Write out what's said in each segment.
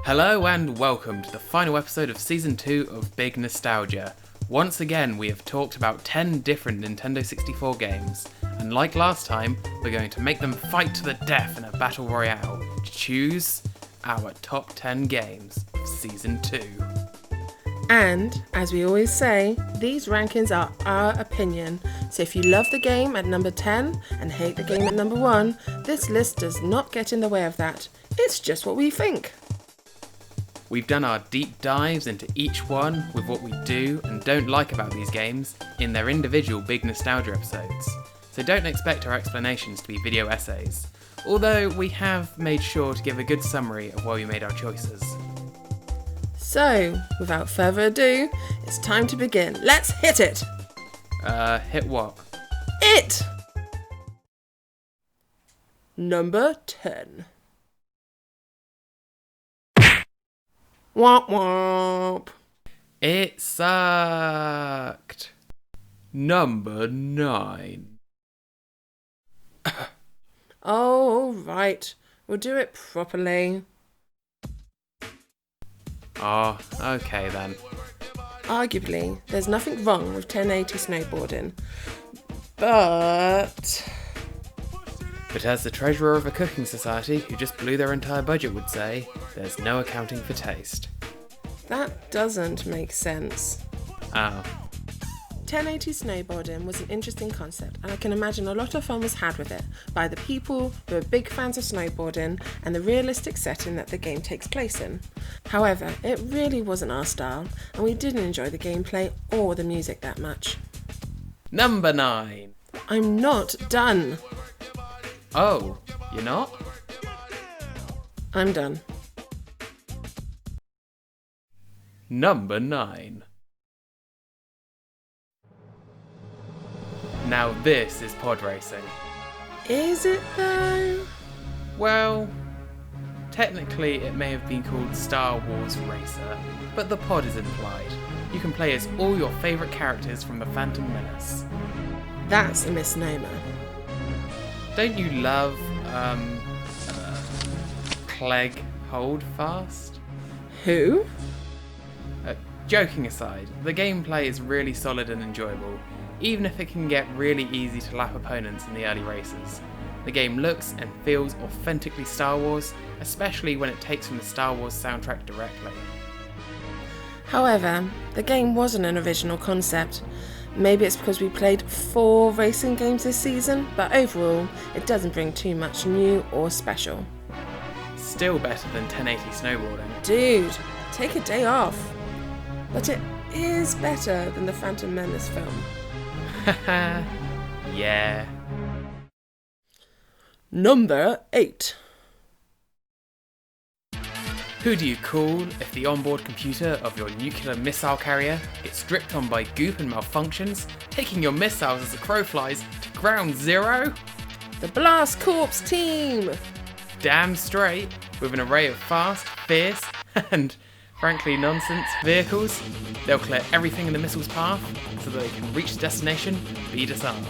Hello and welcome to the final episode of Season 2 of Big Nostalgia. Once again, we have talked about 10 different Nintendo 64 games, and like last time, we're going to make them fight to the death in a battle royale to choose our top 10 games of Season 2. And, as we always say, these rankings are our opinion, so if you love the game at number 10 and hate the game at number 1, this list does not get in the way of that. It's just what we think. We've done our deep dives into each one with what we do and don't like about these games in their individual Big Nostalgia episodes, so don't expect our explanations to be video essays, although we have made sure to give a good summary of why we made our choices. So, without further ado, it's time to begin. Let's hit it! Hit what? It! Number 10. Womp womp. It sucked. Number 9. Oh, right. We'll do it properly. Oh, okay then. Arguably, there's nothing wrong with 1080 snowboarding, but as the treasurer of a cooking society who just blew their entire budget would say, there's no accounting for taste. that doesn't make sense. Oh. 1080 snowboarding was an interesting concept, and I can imagine a lot of fun was had with it by the people who are big fans of snowboarding and the realistic setting that the game takes place in. However, it really wasn't our style, and we didn't enjoy the gameplay or the music that much. Number 9. I'm not done. Oh, you're not? I'm done. Number 9. Now this is pod racing. Is it though? Well, technically it may have been called Star Wars Racer, but the pod is implied. You can play as all your favourite characters from the Phantom Menace. That's a misnomer. Don't you love, Clegg Holdfast? Who? Joking aside, the gameplay is really solid and enjoyable, even if it can get really easy to lap opponents in the early races. The game looks and feels authentically Star Wars, especially when it takes from the Star Wars soundtrack directly. However, the game wasn't an original concept. Maybe it's because we played 4 racing games this season, but overall, it doesn't bring too much new or special. Still better than 1080 snowboarding. Dude, take a day off. But it is better than the Phantom Menace film. Haha, yeah. Number 8. Who do you call if the onboard computer of your nuclear missile carrier gets stripped on by goop and malfunctions, taking your missiles as the crow flies to ground zero? The Blast Corps team! Damn straight, with an array of fast, fierce, and frankly nonsense vehicles, they'll clear everything in the missile's path so that they can reach the destination and be disarmed.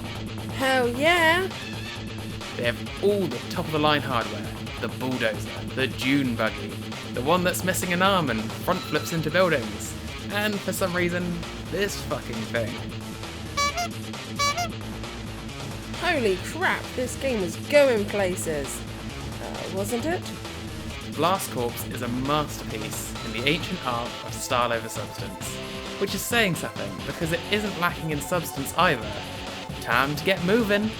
Hell yeah! They have all the top-of-the-line hardware, the bulldozer, the dune buggy, the one that's missing an arm and front flips into buildings, and for some reason, this fucking thing. Holy crap, this game was going places. Wasn't it? Blast Corps is a masterpiece in the ancient art of style over substance, which is saying something because it isn't lacking in substance either. Time to get moving.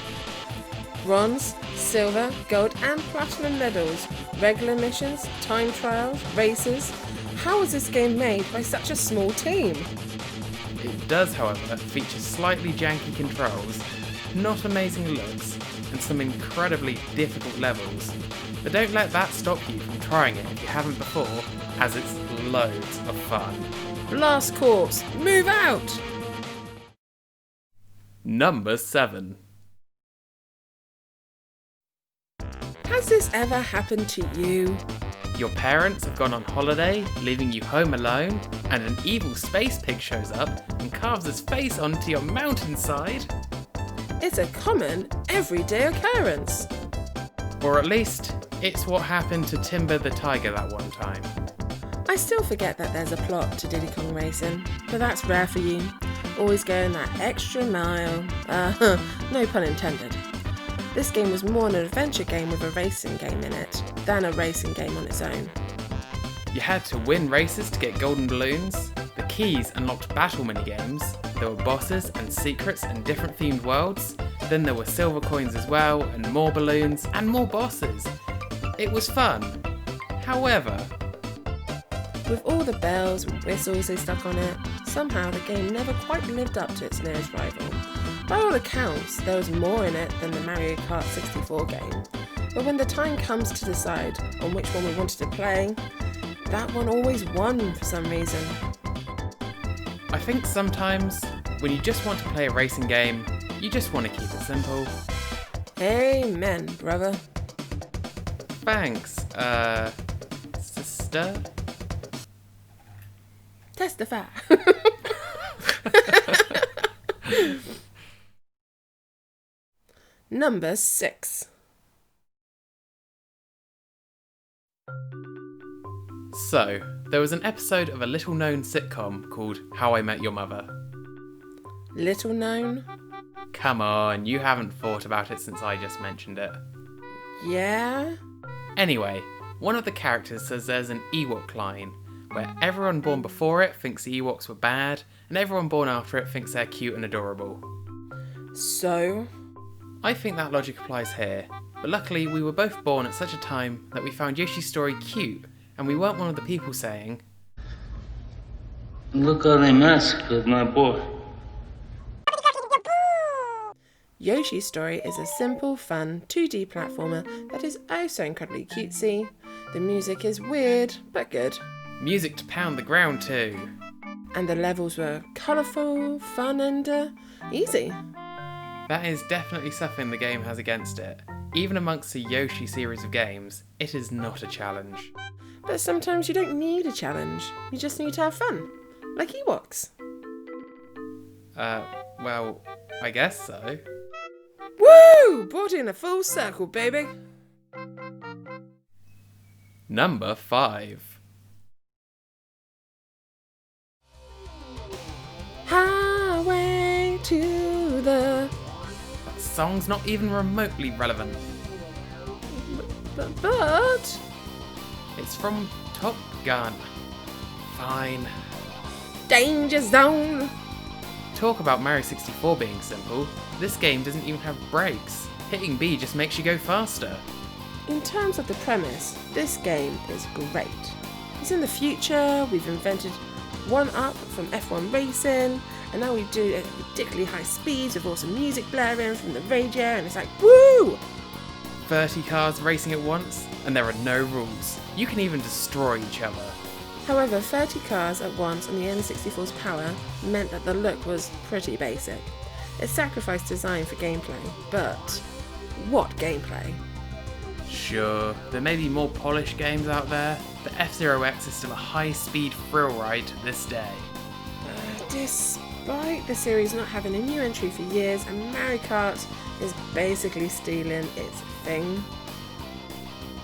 Bronze, silver, gold and platinum medals, regular missions, time trials, races. How was this game made by such a small team? It does, however, feature slightly janky controls, not amazing looks, and some incredibly difficult levels. But don't let that stop you from trying it if you haven't before, as it's loads of fun. Blast Corps, move out! Number 7. Has this ever happened to you? Your parents have gone on holiday, leaving you home alone, and an evil space pig shows up and carves his face onto your mountainside? It's a common, everyday occurrence. Or at least, it's what happened to Timber the tiger that one time. I still forget that there's a plot to Diddy Kong Racing, but that's rare for you. Always going that extra mile. No pun intended. This game was more an adventure game with a racing game in it than a racing game on its own. You had to win races to get golden balloons. The keys unlocked battle minigames. There were bosses and secrets and different themed worlds. Then there were silver coins as well, and more balloons, and more bosses. It was fun. However, with all the bells and whistles they stuck on it, somehow the game never quite lived up to its nearest rival. By all accounts, there was more in it than the Mario Kart 64 game. But when the time comes to decide on which one we wanted to play, that one always won for some reason. I think sometimes, when you just want to play a racing game, you just want to keep it simple. Amen, brother. Thanks, sister? Testify. Number 6. So, there was an episode of a little-known sitcom called How I Met Your Mother. Little known? Come on, you haven't thought about it since I just mentioned it. Yeah? Anyway, one of the characters says there's an Ewok line, where everyone born before it thinks the Ewoks were bad, and everyone born after it thinks they're cute and adorable. So? I think that logic applies here, but luckily we were both born at such a time that we found Yoshis Story cute, and we weren't one of the people saying, "Look how they massacred my boy." Yoshi's Story is a simple, fun 2D platformer that is oh so incredibly cutesy. The music is weird, but good. music to pound the ground to. And the levels were colourful, fun and easy. That is definitely something the game has against it. Even amongst the Yoshi series of games, it is not a challenge. But sometimes you don't need a challenge, you just need to have fun. Like Ewoks. Well, I guess so. Woo! Brought in a full circle, baby. Number 5. Highway to the... That song's not even remotely relevant. But... It's from Top Gun. Fine. Danger Zone! Talk about Mario 64 being simple. This game doesn't even have brakes. Hitting B just makes you go faster. In terms of the premise, this game is great. It's in the future, we've invented one up from F1 racing, and now we do it at ridiculously high speeds with awesome music blaring from the radio, and it's like, woo! 30 cars racing at once, and there are no rules. You can even destroy each other. However, 30 cars at once on the N64's power meant that the look was pretty basic. It sacrificed design for gameplay, but what gameplay? Sure, there may be more polished games out there, but F-Zero X is still a high-speed thrill ride to this day. Despite the series not having a new entry for years, and Mario Kart is basically stealing its thing.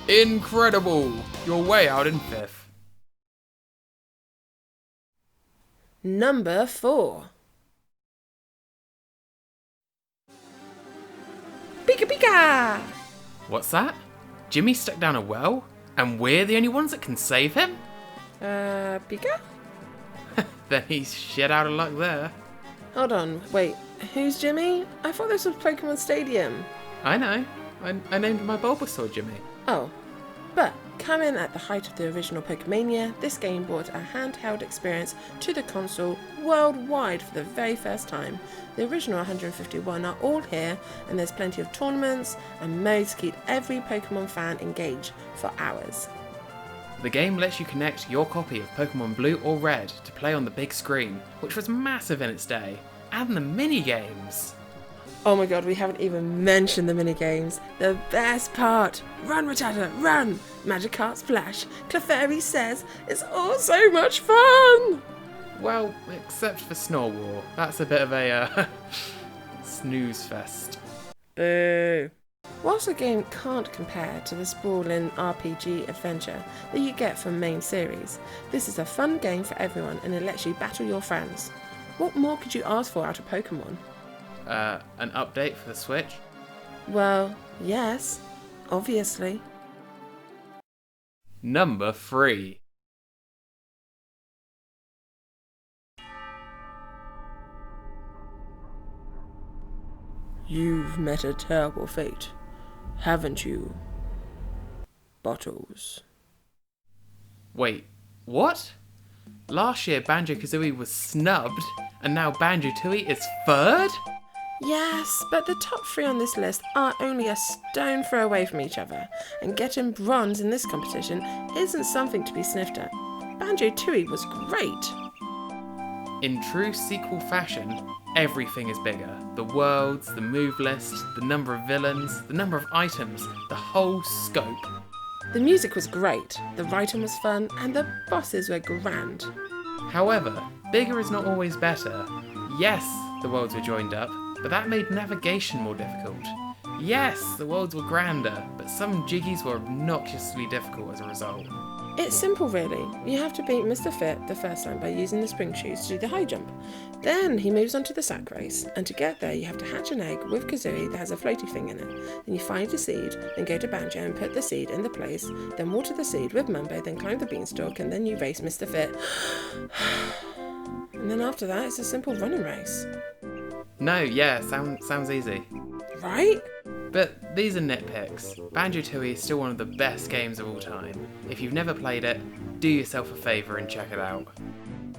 Incredible! You're way out in 5th. Number 4. Pika Pika! What's that? Jimmy's stuck down a well? And we're the only ones that can save him? Pika? Then he's shit out of luck there. Hold on, wait, who's Jimmy? I thought this was Pokmon Stadium. I know. I named my Bulbasaur Jimmy. Oh, but coming at the height of the original Pokemania, this game brought a handheld experience to the console worldwide for the very first time. The original 151 are all here, and there's plenty of tournaments and modes to keep every Pokemon fan engaged for hours. The game lets you connect your copy of Pokemon Blue or Red to play on the big screen, which was massive in its day, and the mini-games. Oh my god, we haven't even mentioned the minigames. The best part! Run, Rattata, run! Magikarp Splash, Clefairy says, it's all so much fun! Well, except for Snore War. That's a bit of a snooze fest. Boo. Whilst the game can't compare to the sprawling RPG adventure that you get from main series, this is a fun game for everyone and it lets you battle your friends. What more could you ask for out of Pokemon? An update for the Switch? Well, yes, obviously. Number 3. You've met a terrible fate, haven't you, Bottles? Wait, what? Last year BanjoKazooie was snubbed, and now BanjoTooie is 3rd? Yes, but the top 3 on this list are only a stone throw away from each other, and getting bronze in this competition isn't something to be sniffed at. BanjoTooie was great. In true sequel fashion, everything is bigger. The worlds, the move list, the number of villains, the number of items, the whole scope. The music was great, the writing was fun, and the bosses were grand. However, bigger is not always better. Yes, the worlds were joined up, but that made navigation more difficult. Yes, the worlds were grander, but some jiggies were obnoxiously difficult as a result. It's simple really. You have to beat Mr. Fit the first time by using the spring shoes to do the high jump. Then he moves on to the sack race, and to get there you have to hatch an egg with Kazooie that has a floaty thing in it. Then you find a seed, then go to Banjo and put the seed in the place, then water the seed with Mumbo, then climb the beanstalk, and then you race Mr. Fit. And then after that it's a simple running race. No, yeah, sounds easy. Right? But these are nitpicks. BanjoTooie is still one of the best games of all time. If you've never played it, do yourself a favour and check it out.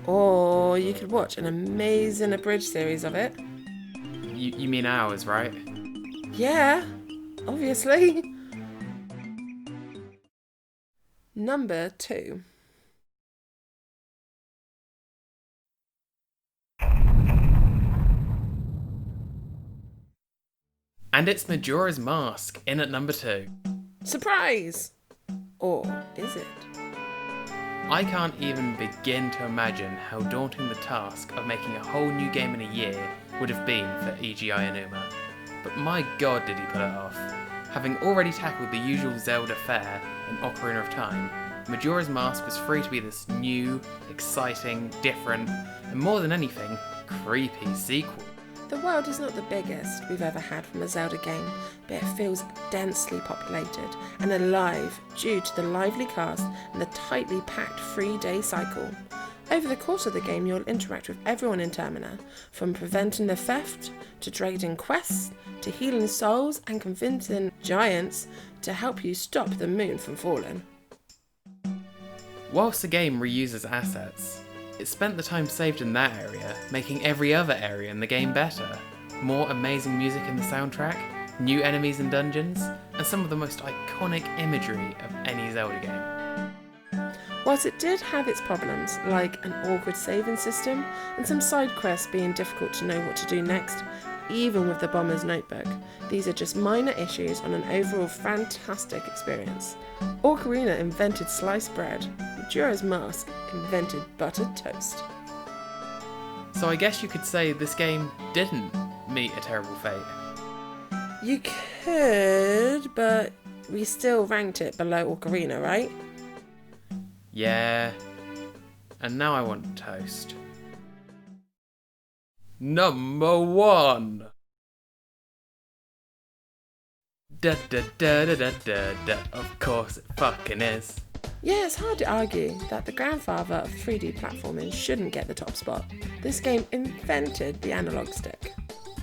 Or you could watch an amazing abridged series of it. You mean ours, right? Yeah, obviously. Number 2. And it's Majora's Mask in at number 2. Surprise! Or is it? I can't even begin to imagine how daunting the task of making a whole new game in a year would have been for EGI Aonuma. But my god did he put it off. Having already tackled the usual Zelda fare in Ocarina of Time, Majora's Mask was free to be this new, exciting, different, and more than anything, creepy sequel. The world is not the biggest we've ever had from a Zelda game, but it feels densely populated and alive due to the lively cast and the tightly packed 3-day cycle. Over the course of the game, you'll interact with everyone in Termina, from preventing the theft, to trading quests, to healing souls and convincing giants to help you stop the moon from falling. Whilst the game reuses assets, it spent the time saved in that area making every other area in the game better. More amazing music in the soundtrack, new enemies and dungeons, and some of the most iconic imagery of any Zelda game. Whilst it did have its problems, like an awkward saving system and some side quests being difficult to know what to do next, even with the Bomber's Notebook, these are just minor issues on an overall fantastic experience. Ocarina invented sliced bread, Majora's Mask invented buttered toast. So I guess you could say this game didn't meet a terrible fate. You could, but we still ranked it below Ocarina, right? Yeah. And now I want toast. Number 1. Da da da da da da da. Of course it fucking is. Yeah, it's hard to argue that the grandfather of 3D platforming shouldn't get the top spot. This game invented the analog stick.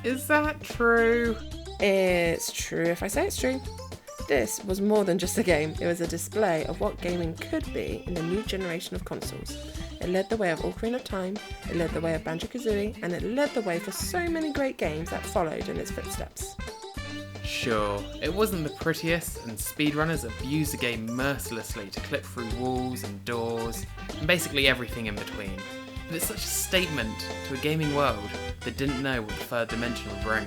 Is that true? It's true if I say it's true. This was more than just a game, it was a display of what gaming could be in the new generation of consoles. It led the way of Ocarina of Time, it led the way of BanjoKazooie, and it led the way for so many great games that followed in its footsteps. Sure, it wasn't the prettiest, and speedrunners abused the game mercilessly to clip through walls and doors, and basically everything in between. But it's such a statement to a gaming world that didn't know what the third dimension would bring.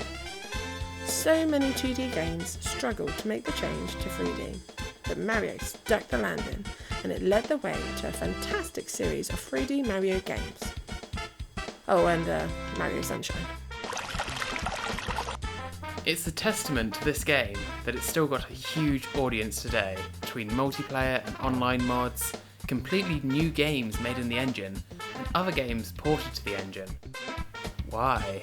So many 2D games struggled to make the change to 3D, but Mario stuck the landing, and it led the way to a fantastic series of 3D Mario games. Oh, and Mario Sunshine. It's a testament to this game that it's still got a huge audience today, between multiplayer and online mods, completely new games made in the engine, and other games ported to the engine. Why?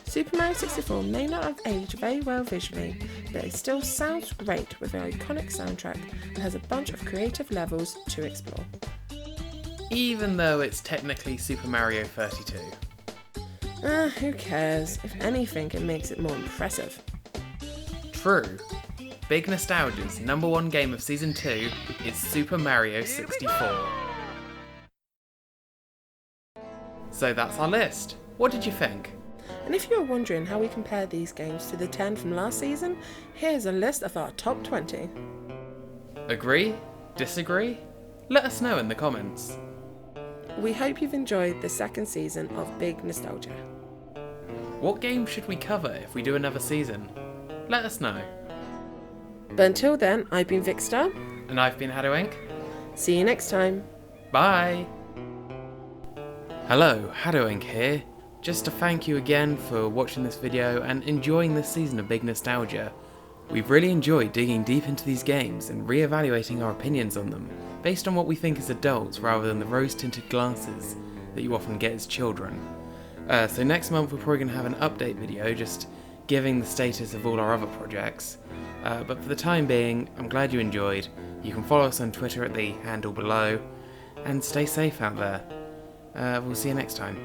Super Mario 64 may not have aged very well visually, but it still sounds great with an iconic soundtrack and has a bunch of creative levels to explore. Even though it's technically Super Mario 32. Who cares? If anything, it makes it more impressive. True. Big Nostalgia's #1 game of Season 2 is Super Mario 64. So that's our list. What did you think? And if you're wondering how we compare these games to the 10 from last season, here's a list of our top 20. Agree? Disagree? Let us know in the comments. We hope you've enjoyed the second season of Big Nostalgia. What game should we cover if we do another season? Let us know. But until then, I've been VicStar. And I've been haddowinc. See you next time. Bye! Hello, haddowinc here. Just to thank you again for watching this video and enjoying this season of Big Nostalgia. We've really enjoyed digging deep into these games and re-evaluating our opinions on them, based on what we think as adults rather than the rose-tinted glasses that you often get as children. So next month we're probably going to have an update video just giving the status of all our other projects. But for the time being, I'm glad you enjoyed. You can follow us on Twitter at the handle below, and stay safe out there. We'll see you next time.